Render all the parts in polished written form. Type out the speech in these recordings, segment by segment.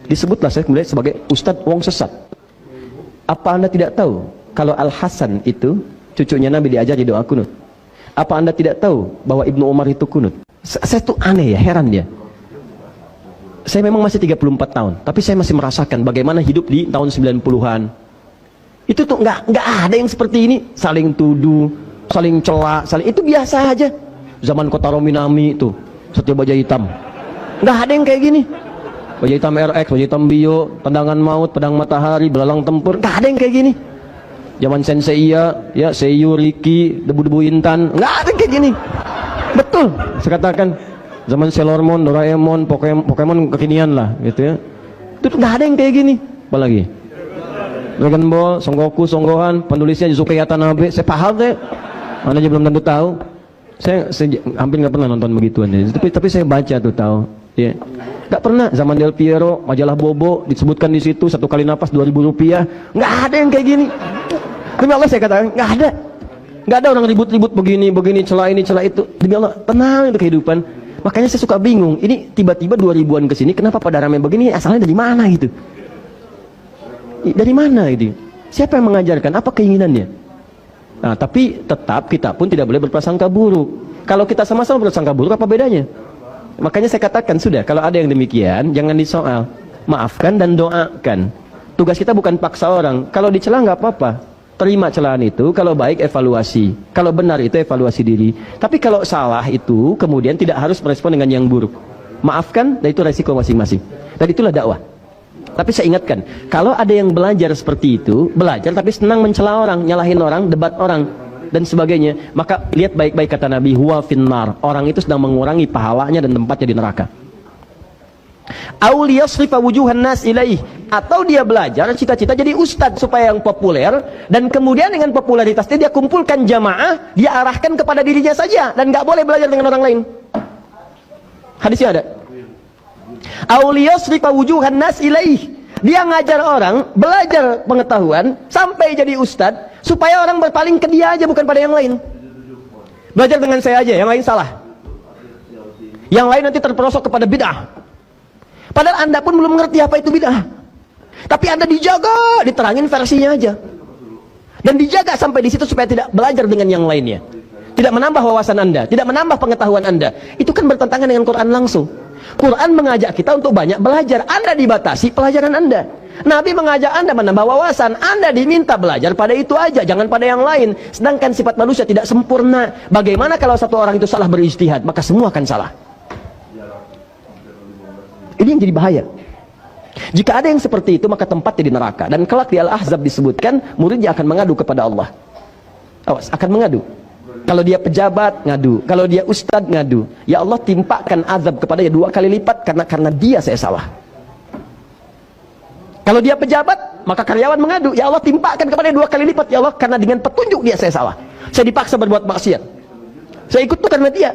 Disebutlah saya kemudian sebagai Ustadz wong sesat. Apa Anda tidak tahu kalau Al-Hasan itu cucunya Nabi diajari doa kunut? Apa Anda tidak tahu bahwa Ibnu Umar itu kunut? Saya tuh aneh ya, heran dia. Saya memang masih 34 tahun, tapi saya masih merasakan bagaimana hidup di tahun 90-an. Itu tuh nggak ada yang seperti ini, saling tuduh, saling celak, itu biasa aja. Zaman Kota Rominami itu, Satya Baja Hitam, nggak ada yang kayak gini. Baja Hitam RX, Baja Hitam Bio, Tendangan Maut, Pedang Matahari, Belalang Tempur, nggak ada yang kayak gini. Zaman Senseiya, ya Seiyu, Riki, Debu-Debu Intan, nggak ada yang kayak gini. Betul, saya katakan. Zaman Sailor Moon, Doraemon, Pokemon kekinian lah, gitu ya. Itu nggak ada yang kayak gini. Apalagi Dragon Ball, Son Goku, Son Gohan, penulisnya Yusuke Watanabe, saya paham deh. Anda aja belum tentu tahu. Saya hampir nggak pernah nonton begituan ya. Tapi saya baca tuh tahu. Ya. Nggak pernah. Zaman Del Piero, majalah Bobo disebutkan di situ, satu kali napas 2.000 rupiah. Nggak ada yang kayak gini. Demi Allah saya katakan nggak ada. Nggak ada orang ribut-ribut begini, celah ini, celah itu. Demi Allah tenang itu kehidupan. Makanya saya suka bingung. Ini tiba-tiba 2000-an ke sini, kenapa pada ramai begini? Asalnya dari mana gitu? Dari mana itu? Siapa yang mengajarkan? Apa keinginannya? Nah, tapi tetap kita pun tidak boleh berprasangka buruk. Kalau kita sama-sama berprasangka buruk, apa bedanya? Makanya saya katakan sudah, kalau ada yang demikian, jangan disoal. Maafkan dan doakan. Tugas kita bukan paksa orang. Kalau dicela nggak apa-apa. Terima celaan itu. Kalau baik evaluasi. Kalau benar itu evaluasi diri. Tapi kalau salah itu kemudian tidak harus merespon dengan yang buruk. Maafkan, dan itu resiko masing-masing. Dan itulah dakwah. Tapi saya ingatkan, kalau ada yang belajar seperti itu, belajar tapi senang mencela orang, nyalahin orang, debat orang, dan sebagainya, maka lihat baik-baik kata Nabi, huwa finnar. Orang itu sedang mengurangi pahalanya dan tempatnya di neraka. Auliyasrifa wujuhan nas ilaih, atau dia belajar cita-cita jadi ustadz supaya yang populer, dan kemudian dengan popularitasnya dia kumpulkan jamaah, dia arahkan kepada dirinya saja dan nggak boleh belajar dengan orang lain. Hadisnya ada. Auliyasrifa wujuhan nas ilaih, dia ngajar orang belajar pengetahuan sampai jadi ustadz supaya orang berpaling ke dia aja, bukan pada yang lain. Belajar dengan saya aja, yang lain salah, yang lain nanti terperosok kepada bid'ah. Padahal Anda pun belum mengerti apa itu bid'ah. Tapi Anda dijaga, diterangin versinya aja. Dan dijaga sampai di situ supaya tidak belajar dengan yang lainnya. Tidak menambah wawasan Anda, tidak menambah pengetahuan Anda. Itu kan bertentangan dengan Quran langsung. Quran mengajak kita untuk banyak belajar. Anda dibatasi pelajaran Anda. Nabi mengajak Anda menambah wawasan. Anda diminta belajar pada itu aja, jangan pada yang lain. Sedangkan sifat manusia tidak sempurna. Bagaimana kalau satu orang itu salah berijtihad, maka semua akan salah. Ini yang jadi bahaya. Jika ada yang seperti itu, maka tempatnya di neraka. Dan kelak di Al-Ahzab disebutkan, muridnya akan mengadu kepada Allah. Awas, akan mengadu. Kalau dia pejabat, ngadu. Kalau dia ustadz, ngadu. Ya Allah, timpakan azab kepadanya 2 kali lipat karena dia saya salah. Kalau dia pejabat, maka karyawan mengadu. Ya Allah, timpakan kepadanya 2 kali lipat. Ya Allah, karena dengan petunjuk dia saya salah. Saya dipaksa berbuat maksiat. Saya ikut tuh karena dia.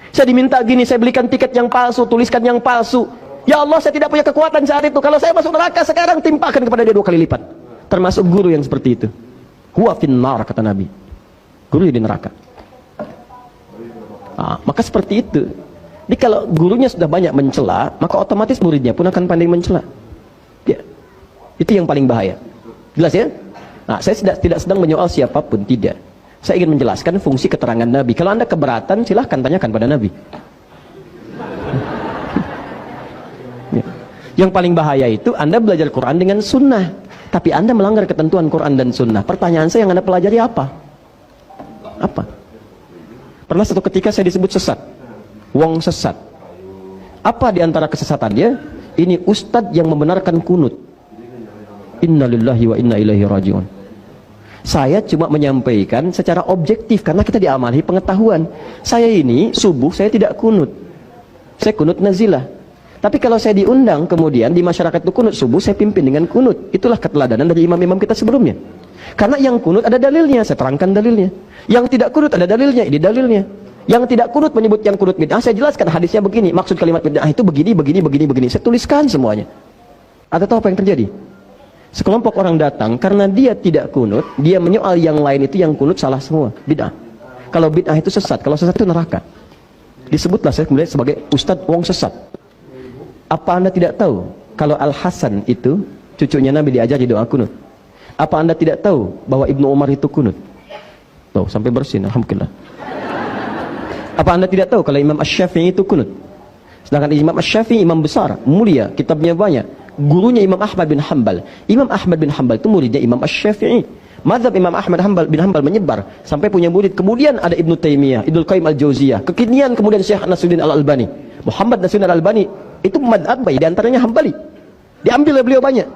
Saya diminta gini, saya belikan tiket yang palsu, tuliskan yang palsu. Ya Allah, saya tidak punya kekuatan saat itu. Kalau saya masuk neraka sekarang, timpakan kepada dia 2 kali lipat. Termasuk guru yang seperti itu. Huwa finnar, kata Nabi. Guru di neraka. Nah, maka seperti itu. Jadi kalau gurunya sudah banyak mencela, maka otomatis muridnya pun akan pandai mencela. Ya. Itu yang paling bahaya. Jelas ya? Nah, saya tidak sedang menyoal siapapun, tidak. Saya ingin menjelaskan fungsi keterangan Nabi. Kalau Anda keberatan, silahkan tanyakan pada Nabi. Ya. Yang paling bahaya itu Anda belajar Quran dengan sunnah, tapi Anda melanggar ketentuan Quran dan sunnah. Pertanyaan saya, yang Anda pelajari apa? Apa? Pernah satu ketika saya disebut sesat, wong sesat. Apa di antara kesesatannya? Ini ustadz yang membenarkan kunut. Innalillahi wa inna ilaihi rajiun. Saya cuma menyampaikan secara objektif karena kita diamali pengetahuan. Saya ini subuh saya tidak kunut, saya kunut nazilah. Tapi kalau saya diundang kemudian di masyarakat itu kunut subuh, saya pimpin dengan kunut. Itulah keteladanan dari imam-imam kita sebelumnya. Karena yang kunut ada dalilnya, saya terangkan dalilnya. Yang tidak kunut ada dalilnya, ini dalilnya. Yang tidak kunut menyebut yang kunut bid'ah, saya jelaskan hadisnya begini. Maksud kalimat bid'ah itu begini, begini, begini, begini. Saya tuliskan semuanya. Ada tahu apa yang terjadi? Sekelompok orang datang karena dia tidak kunut, dia menyoal yang lain itu yang kunut salah semua, bid'ah. Kalau bid'ah itu sesat, kalau sesat itu neraka. Disebutlah saya kemudian sebagai ustadz wong sesat. Apa Anda tidak tahu kalau Al-Hasan itu cucunya Nabi diajari doa kunut? Apa Anda tidak tahu bahwa Ibnu Umar itu kunut? Tuh, sampai bersin, alhamdulillah. Apa Anda tidak tahu kalau Imam Asy-Syafi'i itu kunut? Sedangkan Imam Asy-Syafi'i imam besar, mulia, kitabnya banyak. Gurunya Imam Ahmad bin Hanbal. Imam Ahmad bin Hanbal itu muridnya Imam Asy-Syafi'i. Mazhab Imam Ahmad bin Hanbal menyebar sampai punya murid. Kemudian ada Ibnu Taimiyah, Ibnu Qayyim Al-Jauziyah. Kekinian kemudian Syekh Nasruddin Al-Albani. Muhammad Nasruddin Al-Albani itu mazhab di antaranya Hambali. Diambil oleh beliau banyak.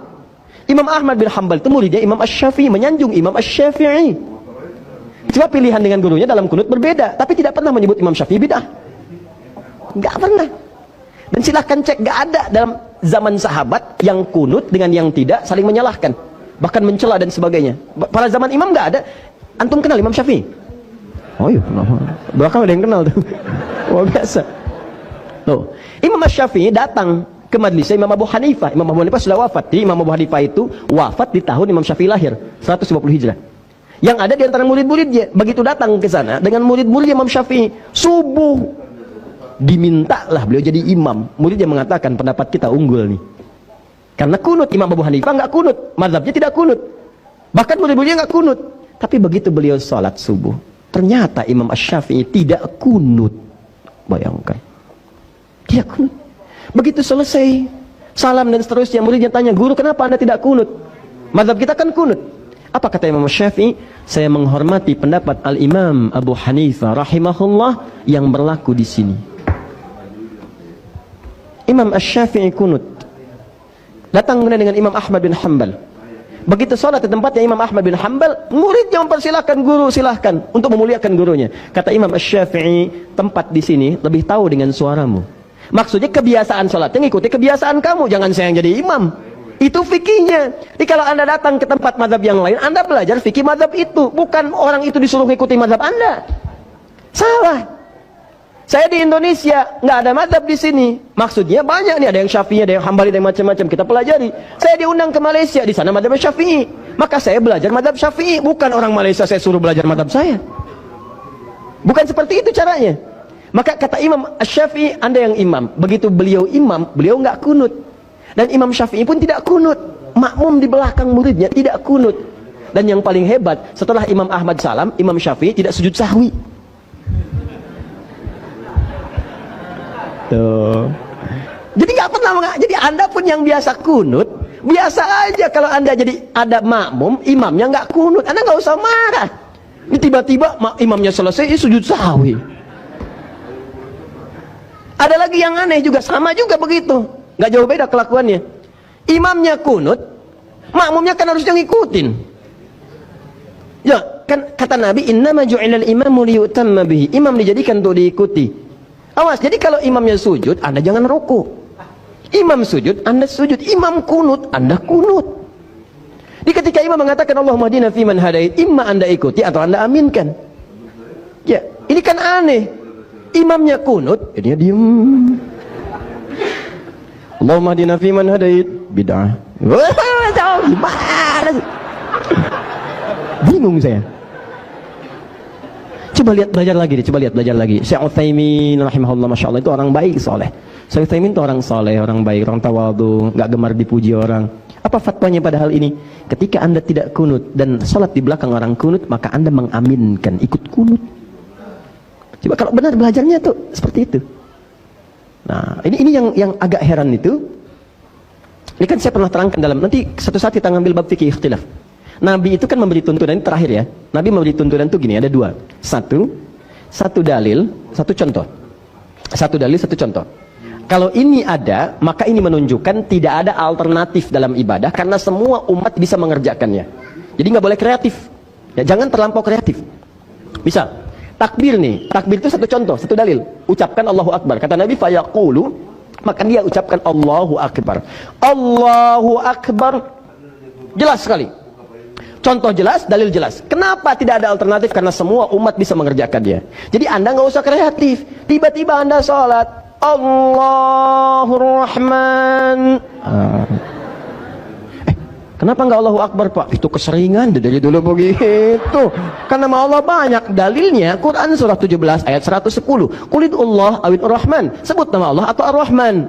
Imam Ahmad bin Hanbal itu muridnya Imam Asy-Syafi'i, menyanjung Imam Asy-Syafi'i. Cuma pilihan dengan gurunya dalam kunut berbeda, tapi tidak pernah menyebut Imam Syafi'i bid'ah. Enggak pernah. Dan silahkan cek, enggak ada dalam zaman sahabat yang kunut dengan yang tidak saling menyalahkan, bahkan mencela dan sebagainya. Pada zaman imam enggak ada. Antum kenal Imam Syafi'i? Oh iya, belakang ada yang kenal tuh. Wah, biasa. Tuh, Imam Syafi'i datang ke majlisnya Imam Abu Hanifah. Imam Abu Hanifah sudah wafat. Jadi Imam Abu Hanifah itu wafat di tahun Imam Syafi'i lahir, 150 Hijrah. Yang ada di antara murid-muridnya, begitu datang ke sana dengan murid-murid Imam Syafi'i, subuh dimintalah beliau jadi imam. Muridnya mengatakan pendapat kita unggul nih. Karena kunut, Imam Abu Hanifah enggak kunut, mazhabnya tidak kunut. Bahkan murid-muridnya enggak kunut. Tapi begitu beliau salat subuh, ternyata Imam Asy-Syafi'i tidak kunut. Bayangkan. Tidak kunut. Begitu selesai salam dan seterusnya, muridnya tanya, "Guru, kenapa Anda tidak kunut? Mazhab kita kan kunut." Apa kata Imam Syafi'i? Saya menghormati pendapat Al-Imam Abu Hanifah rahimahullah yang berlaku di sini. Imam Asy-Syafi'i kunut. Datang kemudian dengan Imam Ahmad bin Hanbal. Begitu sholat di tempatnya Imam Ahmad bin Hanbal, muridnya mempersilahkan, "Guru, silahkan," untuk memuliakan gurunya. Kata Imam Asy-Syafi'i, tempat di sini lebih tahu dengan suaramu. Maksudnya kebiasaan sholatnya ngikuti kebiasaan kamu, jangan saya yang jadi imam. Itu fikihnya. Jadi kalau Anda datang ke tempat mazhab yang lain, Anda belajar fikih mazhab itu, bukan orang itu disuruh ngikuti mazhab Anda. Salah. Saya di Indonesia nggak ada mazhab di sini. Maksudnya banyak nih, ada yang Syafi'i, ada yang Hambali, ada yang macam-macam. Kita pelajari. Saya diundang ke Malaysia, di sana mazhab Syafi'i. Maka saya belajar mazhab Syafi'i, bukan orang Malaysia saya suruh belajar mazhab saya. Bukan seperti itu caranya. Maka kata Imam Asy-Syafi'i, Anda yang imam. Begitu beliau imam, beliau nggak kunut. Dan Imam Syafi'i pun tidak kunut. Makmum di belakang muridnya tidak kunut. Dan yang paling hebat, setelah Imam Ahmad salam, Imam Syafi'i tidak sujud sahwi. Tuh. Jadi nggak pernah. Jadi Anda pun yang biasa kunut, biasa aja kalau Anda jadi ada makmum, imamnya nggak kunut, Anda nggak usah marah. Ini tiba-tiba imamnya selesai, sujud sahwi. Ada lagi yang aneh juga, sama juga begitu. Nggak jauh beda kelakuannya. Imamnya kunut, makmumnya kan harusnya ngikutin. Ya, kan kata Nabi, "Innama ju'ilal imamu liyutamma bihi." Imam dijadikan untuk diikuti. Awas, jadi kalau imamnya sujud, Anda jangan rukuk. Imam sujud, Anda sujud. Imam kunut, Anda kunut. Jadi ketika imam mengatakan Allahumma hdina fiman hadait, imma Anda ikuti atau Anda aminkan. Ya, ini kan aneh. Imamnya kunut, jadinya diem. Allahumma hdina fiman hadait, bid'ah. Gimana? Bingung saya. Coba lihat, belajar lagi deh, coba lihat, belajar lagi. Syekh Utsaimin rahimahullah, masya Allah, itu orang baik, soleh. Syekh Utsaimin itu orang soleh, orang baik, orang tawadhu, nggak gemar dipuji orang. Apa fatwanya pada hal ini? Ketika Anda tidak kunut dan sholat di belakang orang kunut, maka Anda mengaminkan, ikut kunut. Coba kalau benar belajarnya tuh seperti itu. Nah, ini yang agak heran itu. Ini kan saya pernah terangkan dalam, nanti satu saat kita ngambil bab fikih ikhtilaf. Nabi itu kan memberi tuntunan, ini terakhir ya. Nabi memberi tuntunan itu gini, ada dua. Satu dalil, satu contoh. Satu dalil, satu contoh. Kalau ini ada, maka ini menunjukkan tidak ada alternatif dalam ibadah, karena semua umat bisa mengerjakannya. Jadi nggak boleh kreatif. Ya, jangan terlampau kreatif. Misal, takbir nih, takbir itu satu contoh, satu dalil. Ucapkan Allahu Akbar. Kata Nabi, fayaqulu, maka dia ucapkan Allahu Akbar. Allahu Akbar. Jelas sekali. Contoh jelas, dalil jelas. Kenapa tidak ada alternatif? Karena semua umat bisa mengerjakannya. Jadi Anda nggak usah kreatif. Tiba-tiba Anda sholat, Allahur Rahman. Kenapa nggak Allahu Akbar, Pak? Itu keseringan dari dulu begitu. Karena nama Allah banyak. Dalilnya Quran surah 17 ayat 110. Qul Allah awil Rahman. Sebut nama Allah atau Ar-Rahman.